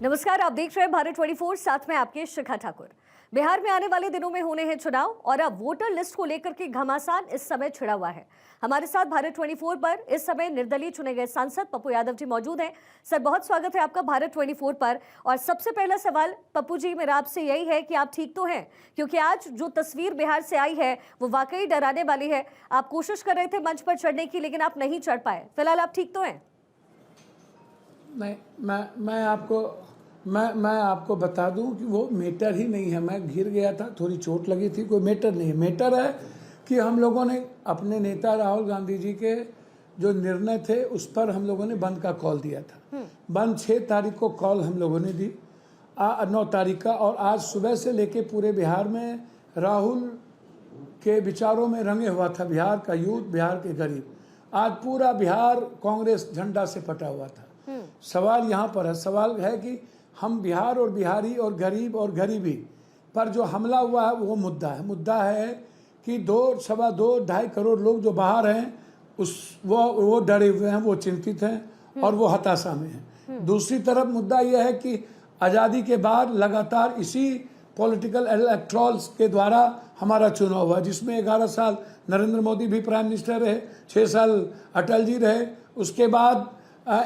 नमस्कार, आप देख रहे हैं भारत 24, साथ में आपके शिखा ठाकुर। बिहार में आने वाले दिनों में होने हैं चुनाव और अब वोटर लिस्ट को लेकर के घमासान इस समय छिड़ा हुआ है। हमारे साथ भारत 24 पर इस समय निर्दलीय चुने गए सांसद पप्पू यादव जी मौजूद हैं। सर, बहुत स्वागत है आपका भारत 24 पर। और सबसे पहला सवाल पप्पू जी मेरा आपसे यही है कि आप ठीक तो हैं, क्योंकि आज जो तस्वीर बिहार से आई है वो वाकई डराने वाली है। आप कोशिश कर रहे थे मंच पर चढ़ने की, लेकिन आप नहीं चढ़ पाए। फिलहाल आप ठीक तो हैं? नहीं, मैं आपको बता दूं कि वो मैटर ही नहीं है। मैं गिर गया था, थोड़ी चोट लगी थी, कोई मैटर नहीं है। मैटर है कि हम लोगों ने अपने नेता राहुल गांधी जी के जो निर्णय थे उस पर हम लोगों ने बंद का कॉल दिया था। बंद 6 तारीख को कॉल हम लोगों ने दी, 9 तारीख का, और आज सुबह से लेके पूरे बिहार में राहुल के विचारों में रंगे हुआ था बिहार का यूथ, बिहार के गरीब। आज पूरा बिहार कांग्रेस झंडा से पटा हुआ था। सवाल यहाँ पर है, सवाल है कि हम बिहार और बिहारी और गरीब और गरीबी पर जो हमला हुआ है वो मुद्दा है कि 2.25 करोड़ लोग जो बाहर हैं वो डरे हुए हैं, वो चिंतित हैं और वो हताशा में हैं। दूसरी तरफ मुद्दा यह है कि आज़ादी के बाद लगातार इसी पॉलिटिकल इलेक्ट्रॉल्स के द्वारा हमारा चुनाव हुआ, जिसमें 11 साल नरेंद्र मोदी भी प्राइम मिनिस्टर रहे, 6 साल अटल जी रहे, उसके बाद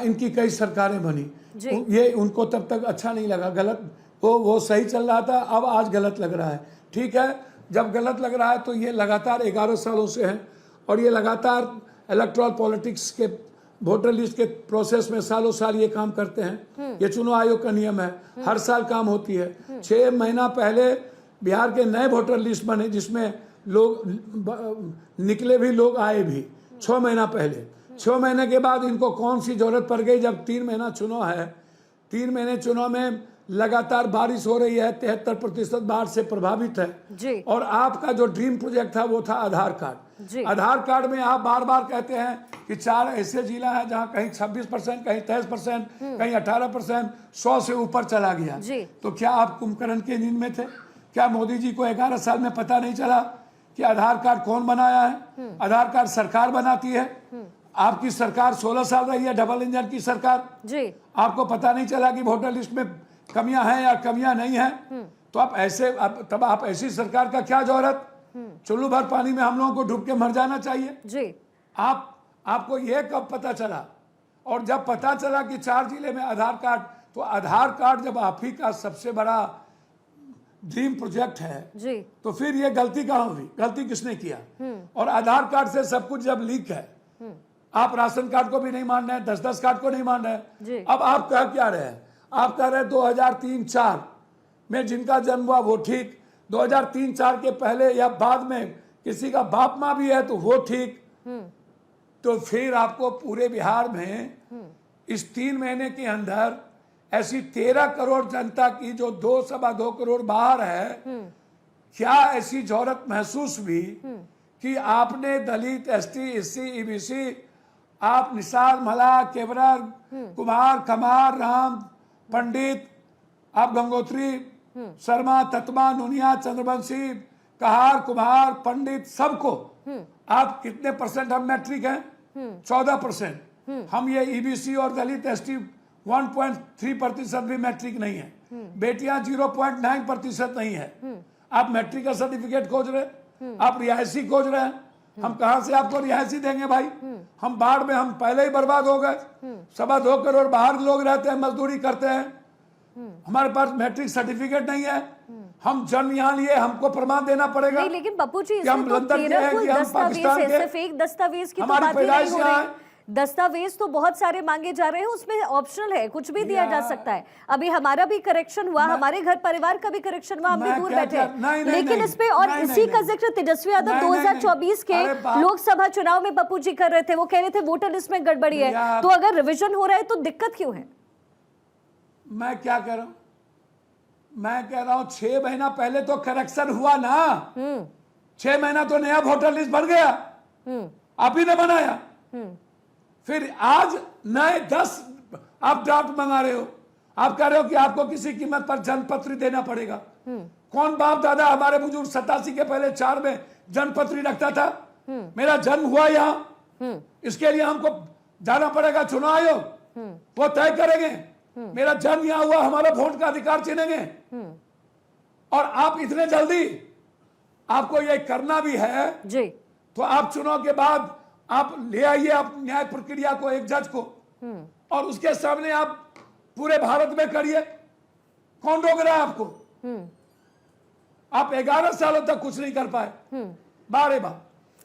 इनकी कई सरकारें बनी। ये उनको तब तक अच्छा नहीं लगा, गलत वो सही चल रहा था, अब आज गलत लग रहा है। ठीक है, जब गलत लग रहा है तो ये लगातार 11 सालों से है और ये लगातार इलेक्टोरल पॉलिटिक्स के वोटर लिस्ट के प्रोसेस में सालों साल ये काम करते हैं। ये चुनाव आयोग का नियम है, हर साल काम होती है। 6 महीना पहले बिहार के नए वोटर लिस्ट बने, जिसमें लोग निकले भी, लोग आए भी 6 महीना पहले। 6 महीने के बाद इनको कौन सी जरूरत पड़ गई, जब 3 महीना चुनाव है। 3 महीने चुनाव में लगातार बारिश हो रही है, 73% बाढ़ से प्रभावित है जी। और आपका जो ड्रीम प्रोजेक्ट था वो था आधार कार्ड। आधार कार्ड में आप बार बार कहते हैं कि 4 ऐसे जिला है जहां कहीं 26%, कहीं 23%, कहीं 18%, 100 से ऊपर चला गया। तो क्या आप कुंभकर्ण के नींद में थे? क्या मोदी जी को 11 साल में पता नहीं चला कि आधार कार्ड कौन बनाया है? आधार कार्ड सरकार बनाती है। आपकी सरकार 16 साल रही है, डबल इंजन की सरकार जी। आपको पता नहीं चला कि वोटर लिस्ट में कमियां हैं या कमियां नहीं हैं? तो आप ऐसी सरकार का क्या जरूरत? चुल्लू भर पानी में हम लोगों को डूब के मर जाना चाहिए जी। आपको यह कब पता चला? और जब पता चला कि 4 जिले में आधार कार्ड, तो आधार कार्ड जब आप ही का सबसे बड़ा ड्रीम प्रोजेक्ट है जी, तो फिर ये गलती कहाँ हुई? गलती किसने किया? और आधार कार्ड से सब कुछ जब लीक है, आप राशन कार्ड को भी नहीं मान रहे हैं, 10-10 कार्ड को नहीं मान रहे हैं। अब आप कह क्या रहे हैं? आप कह रहे हैं 2003-4 में जिनका जन्म हुआ वो ठीक, 2003-4 के पहले या बाद में किसी का बाप माँ भी है तो वो ठीक। तो फिर आपको पूरे बिहार में इस 3 महीने के अंदर ऐसी 13 करोड़ जनता की जो 2.25 करोड़ बाहर है, क्या ऐसी जरूरत महसूस हुई कि आपने दलित, ST, SC, EBC, आप निषाद, मल्लाह, केवरा, कुमार, कमार, राम, पंडित, आप गंगोत्री, शर्मा, ततमा, नुनिया, चंद्रवंशी, कहार, कुमार, पंडित, सबको आप कितने परसेंट हम मैट्रिक हैं? 14%। हम ये EBC और दलित, ST 1.3% भी मैट्रिक नहीं है। बेटियां 0.9% नहीं है। आप मैट्रिक का सर्टिफिकेट खोज रहे, आप रिहायशी खोज रहे हैं। हम कहां से आपको रिहायशी देंगे भाई? हम बाढ़ में हम पहले ही बर्बाद हो गए। 2.25 करोड़ बाहर लोग रहते हैं, मजदूरी करते हैं। हमारे पास मैट्रिक सर्टिफिकेट नहीं है। हम जन्म यहाँ लिए, हमको प्रमाण देना पड़ेगा। नहीं, लेकिन पप्पू जी, हम लंदन के हैं कि हम पाकिस्तान के? सिर्फ एक दस्तावेज की हमारी पैदाइश यहाँ है। दस्तावेज तो बहुत सारे मांगे जा रहे हैं, उसमें ऑप्शनल है, कुछ भी दिया जा सकता है। अभी हमारा भी करेक्शन हुआ, हमारे घर परिवार का भी करेक्शन हुआ, हम भी दूर बैठे हैं। लेकिन इस पे और इसी का जिक्र तेजस्वी यादव 2024 के लोकसभा चुनाव में पप्पू जी कर रहे थे। वो कह रहे थे वोटर लिस्ट में गड़बड़ी है, तो अगर रिविजन हो रहा है तो दिक्कत क्यों है? मैं क्या कह रहा हूं? मैं कह रहा हूं 6 महीना पहले तो करेक्शन हुआ ना। 6 महीना तो नया वोटर लिस्ट बन गया, आप ही ने बनाया। फिर आज नए 10 आप ड्राफ्ट मंगा रहे हो। आप कह रहे हो कि आपको किसी कीमत पर जन्मपत्री देना पड़ेगा। कौन बाप दादा हमारे बुजुर्ग 87 के पहले 4 में जन्मपत्री रखता था? मेरा जन्म हुआ यहाँ, इसके लिए हमको जाना पड़ेगा चुनाव आयोग, वो तय करेंगे मेरा जन्म यहाँ हुआ, हमारा वोट का अधिकार छीनेंगे। और आप इतने जल्दी, आपको ये करना भी है जी, तो आप चुनाव के बाद आप ले आइए आप न्याय प्रक्रिया को, एक जज को, और उसके सामने आप पूरे भारत में करिए। कौन रोक रहा है आपको? आप 11 सालों तक कुछ नहीं कर पाए, बारे बार।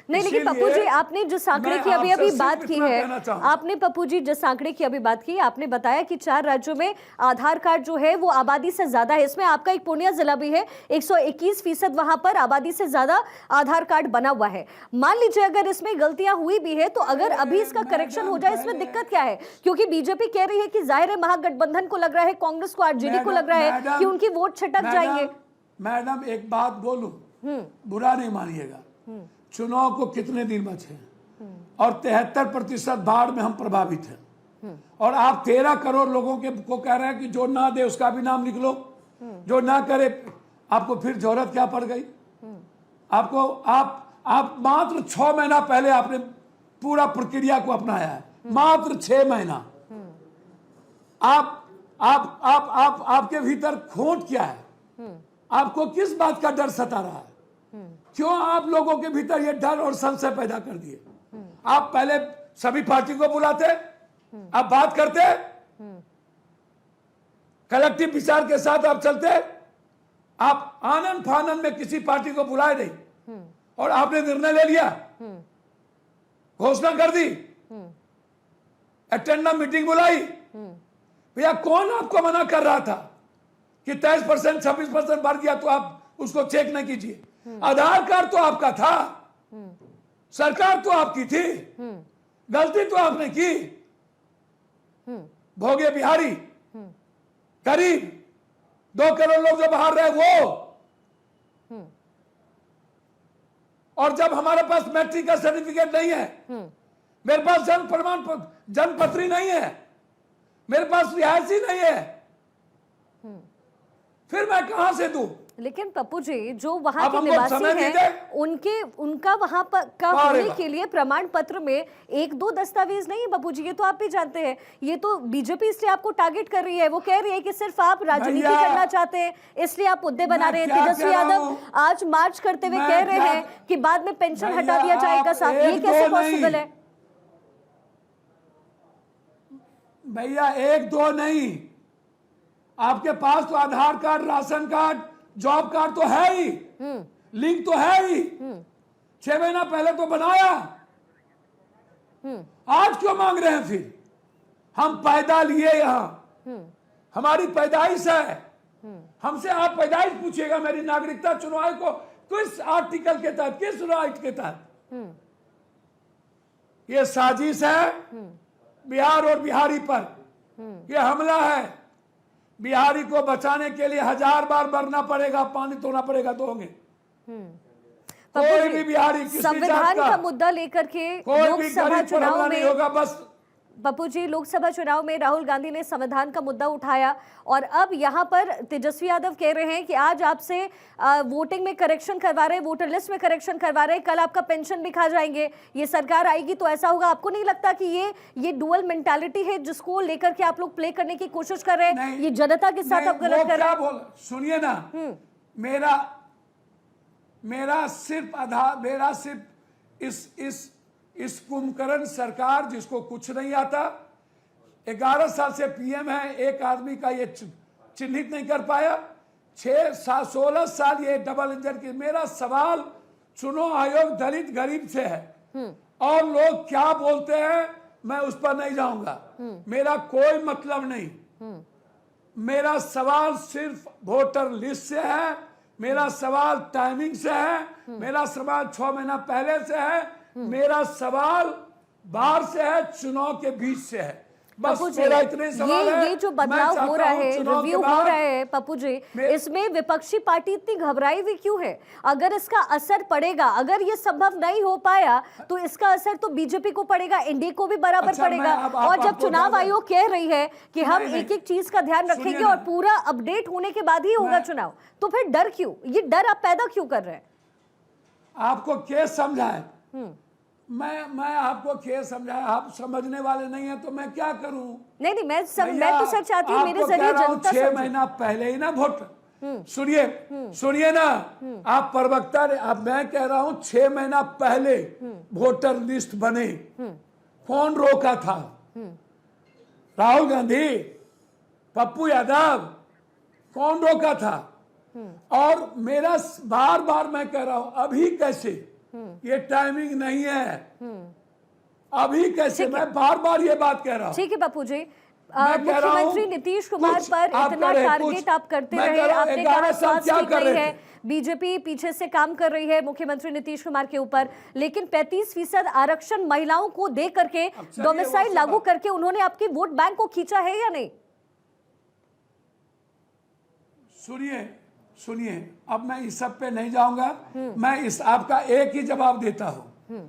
नहीं, लेकिन पप्पू जी आपने जिस आंकड़े की अभी बात की है, आपने पप्पू जी जिस आंकड़े की अभी बात की, आपने बताया कि 4 राज्यों में आधार कार्ड जो है वो आबादी से ज्यादा है। इसमें आपका एक पूर्णिया जिला भी है, 121% वहां पर आबादी से ज्यादा आधार कार्ड बना हुआ है। मान लीजिए अगर इसमें गलतियां हुई भी है तो अगर अभी इसका करेक्शन हो जाए, इसमें दिक्कत क्या है? क्योंकि बीजेपी कह रही है कि जाहिर है महागठबंधन को लग रहा है, कांग्रेस को, आरजेडी को लग रहा है कि उनकी वोट छिटक जाएंगे। मैडम एक बात बोलूं, बुरा नहीं मानिएगा, चुनाव को कितने दिन बचे हैं और 73% बाढ़ में हम प्रभावित हैं, और आप 13 करोड़ लोगों को कह रहे हैं कि जो ना दे उसका भी नाम लिख लो, जो ना करे। आपको फिर जरूरत क्या पड़ गई? आपको आप मात्र 6 महीना पहले आपने पूरा प्रक्रिया को अपनाया है, मात्र 6 महीना। आपके भीतर खोट क्या है? आपको किस बात का डर सता रहा है? क्यों आप लोगों के भीतर ये डर और संशय पैदा कर दिए? आप पहले सभी पार्टी को बुलाते, आप बात करते, कलेक्टिव विचार के साथ आप चलते। आप आनंद फानंद में किसी पार्टी को बुलाए नहीं और आपने निर्णय ले लिया, घोषणा कर दी, अटेंडम मीटिंग बुलाई। भैया कौन आपको मना कर रहा था कि 23%, 26% बढ़ गया तो आप उसको चेक नहीं कीजिए? आधार कार्ड तो आपका था, सरकार तो आपकी थी, गलती तो आपने की। भोगे बिहारी, गरीब 2 करोड़ लोग जो बाहर रहे वो, और जब हमारे पास मैट्रिक का सर्टिफिकेट नहीं है, मेरे पास जन्म प्रमाण जन्म पत्री नहीं है, मेरे पास रिहायशी नहीं है, फिर मैं कहां से दूं? लेकिन पप्पू जी जो वहां के निवासी हैं, उनका वहां पर का होने के लिए प्रमाण पत्र में 1-2 दस्तावेज नहीं है पप्पू जी, ये तो आप भी जानते हैं। ये तो बीजेपी इसलिए आपको टारगेट कर रही है, वो कह रही है कि सिर्फ आप राजनीति करना चाहते हैं इसलिए आप मुद्दे बना रहे हैं। तेजस्वी यादव आज मार्च करते हुए कह रहे हैं कि बाद में पेंशन हटा दिया जाएगा साहब, ये कैसे पॉसिबल है? भैया 1-2 नहीं, आपके पास तो Aadhaar card, ration card, job card तो है ही, लिंक तो है ही, 6 महीना पहले तो बनाया। आज क्यों मांग रहे हैं फिर? हम पैदा लिए यहां, हमारी पैदाइश है, हमसे आप पैदाइश पूछिएगा। मेरी नागरिकता चुनवाई को किस आर्टिकल के तहत, किस राइट के तहत? ये साजिश है बिहार और बिहारी पर, ये हमला है। बिहारी को बचाने के लिए 1000 बार मरना पड़ेगा, पानी तोड़ना पड़ेगा, तो होंगे। कोई भी बिहारी किसी संविधान का मुद्दा लेकर के लोकसभा चुनाव में होगा। बस पप्पू जी लोकसभा चुनाव में राहुल गांधी ने संविधान का मुद्दा उठाया और अब यहां पर तेजस्वी यादव कह रहे हैं कि आज आपसे वोटिंग में करेक्शन करवा रहे हैं, वोटर लिस्ट में करेक्शन करवा रहे हैं, कल आपका पेंशन भी खा जाएंगे, ये सरकार आएगी तो ऐसा होगा। आपको नहीं लगता कि ये डुअल मेंटालिटी है जिसको लेकर के आप लोग प्ले करने की कोशिश कर रहे हैं? ये जनता के साथ आप गलत कर रहे हैं। सुनिए ना, मेरा सिर्फ इस कुंभकर्ण सरकार जिसको कुछ नहीं आता, 11 साल से पीएम है, एक आदमी का ये चिन्हित नहीं कर पाया, 16 साल ये डबल इंजन की। मेरा सवाल चुनाव आयोग दलित गरीब से है, और लोग क्या बोलते हैं मैं उस पर नहीं जाऊंगा, मेरा कोई मतलब नहीं। मेरा सवाल सिर्फ वोटर लिस्ट से है, मेरा सवाल टाइमिंग से है, मेरा सवाल 6 महीना पहले से है, मेरा सवाल बाहर से है, चुनाव के बीच से है। बस मेरा इतने सवाल है। ये जो बदलाव हो रहा है, रिव्यू हो रहा है पप्पू जी, इसमें विपक्षी पार्टी इतनी घबराई हुई क्यों है? अगर इसका असर पड़ेगा, अगर ये संभव नहीं हो पाया तो इसका असर तो बीजेपी को पड़ेगा, एनडीए को भी बराबर पड़ेगा। और जब चुनाव आयोग कह रही है कि हम एक-एक चीज का ध्यान रखेंगे और पूरा अपडेट होने के बाद ही होगा चुनाव, तो फिर डर क्यों? ये डर आप पैदा क्यों कर रहे हैं? आपको केस समझाए, मैं आपको खेल समझाया, आप समझने वाले नहीं है तो मैं क्या करूं? नहीं नहीं, मैं भैया, तो सर चाहती हूँ मेरे आपको जरिए कह रहा हूं, जनता 6 समझे। महीना पहले ही ना वोट, सुनिए ना, आप प्रवक्ता ने, अब मैं कह रहा हूं 6 महीना पहले वोटर लिस्ट बने, कौन रोका था? राहुल गांधी, पप्पू यादव, कौन रोका था? और मेरा बार बार मैं कह रहा हूं, अभी कैसे, ये टाइमिंग नहीं है, अभी कैसे, मैं बार बार ये बात कह रहा हूं। ठीक है पप्पू जी, मैं कह रहा हूं, मुख्यमंत्री नीतीश कुमार कुछ पर आप इतना करें, टारगेट कुछ आप करते मैं रहे, कह रहा हूं, आपने 11 कहा साल स्वास्थ्य क्या ठीक कर नहीं रहे है, थे? बीजेपी पीछे से काम कर रही है मुख्यमंत्री नीतीश कुमार के ऊपर, लेकिन 35% आरक्षण महिलाओं को दे करके, डोमिसाइल लागू करके उन्होंने आपकी वोट बैंक को खींचा है या नहीं? सुनिए, अब मैं इस सब पे नहीं जाऊंगा, मैं इस आपका एक ही जवाब देता हूं।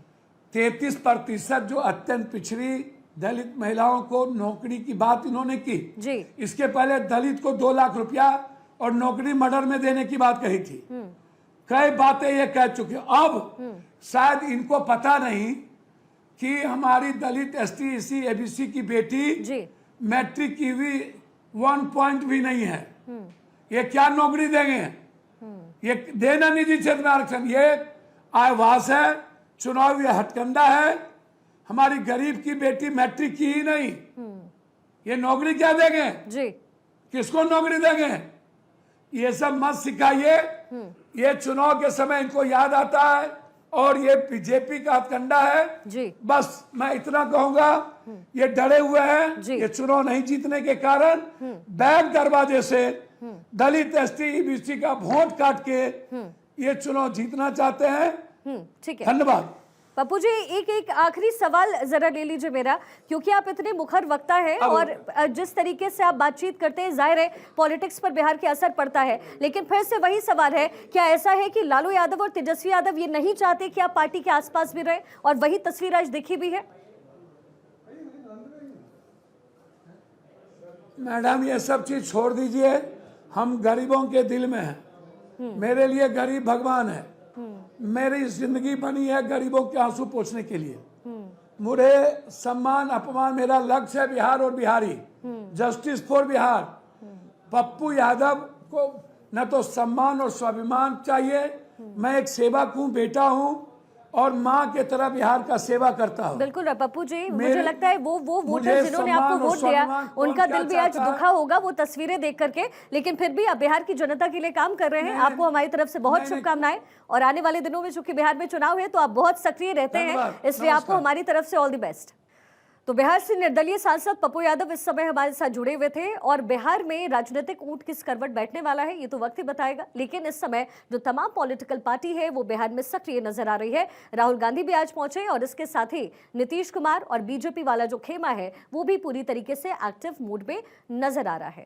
33% जो अत्यंत पिछड़ी दलित महिलाओं को नौकरी की बात इन्होंने की जी। इसके पहले दलित को 2 लाख रुपया और नौकरी मर्डर में देने की बात कही थी। कई बातें ये कह चुके, अब शायद इनको पता नहीं कि हमारी दलित ST SC ABC की बेटी जी। मैट्रिक की भी 1 पॉइंट भी नहीं है, ये क्या नौकरी देंगे? ये देना निजी क्षेत्र में आरक्षण, ये आवास है, चुनावी हथकंडा है। हमारी गरीब की बेटी मैट्रिक की ही नहीं, ये नौकरी क्या देंगे जी? किसको नौकरी देंगे? ये सब मत सिखाइए, ये चुनाव के समय इनको याद आता है और ये बीजेपी का हथकंडा है जी। बस मैं इतना कहूंगा, ये डरे हुए हैं, जी। ये चुनाव नहीं जीतने के कारण बैक दरवाजे से दलित ST BC का वोट काट के ये चुनाव जीतना चाहते हैं। ठीक है, धन्यवाद। पप्पू जी, एक आखिरी सवाल जरा ले लीजिए मेरा, क्योंकि आप इतने मुखर वक्ता हैं और जिस तरीके से आप बातचीत करते हैं, जाहिर है पॉलिटिक्स पर बिहार के असर पड़ता है, लेकिन फिर से वही सवाल है, क्या ऐसा है कि लालू यादव और तेजस्वी यादव ये नहीं चाहते कि आप पार्टी के आसपास भी रहे, और वही तस्वीर आज दिखी भी है? मैडम, ये सब चीज छोड़ दीजिए, हम गरीबों के दिल में हैं। मेरे लिए गरीब भगवान है, मेरी जिंदगी बनी है गरीबों के आंसू पोंछने के लिए। मुझे सम्मान अपमान, मेरा लक्ष्य है बिहार और बिहारी, जस्टिस फॉर बिहार। पप्पू यादव को न तो सम्मान और स्वाभिमान चाहिए, मैं एक सेवक हूँ, बेटा हूँ और माँ के तरह बिहार का सेवा करता हूँ। बिल्कुल पप्पू जी, मुझे लगता है वो वोटर जिन्होंने आपको सम्मान और वोट दिया, स्वाभिमान उनका कौन दिल भी क्या आज चाहता है? दुखा होगा वो तस्वीरें देख करके, लेकिन फिर भी आप बिहार की जनता के लिए काम कर रहे हैं। आपको हमारी तरफ से बहुत शुभकामनाएं, और आने वाले दिनों में चूंकि बिहार में चुनाव है तो आप बहुत सक्रिय रहते हैं, इसलिए आपको हमारी तरफ से ऑल द बेस्ट। तो बिहार से निर्दलीय सांसद पप्पू यादव इस समय हमारे साथ जुड़े हुए थे, और बिहार में राजनीतिक ऊंट किस करवट बैठने वाला है ये तो वक्त ही बताएगा, लेकिन इस समय जो तमाम पॉलिटिकल पार्टी है वो बिहार में सक्रिय नजर आ रही है। राहुल गांधी भी आज पहुंचे, और इसके साथ ही नीतीश कुमार और बीजेपी वाला जो खेमा है वो भी पूरी तरीके से एक्टिव मूड में नजर आ रहा है।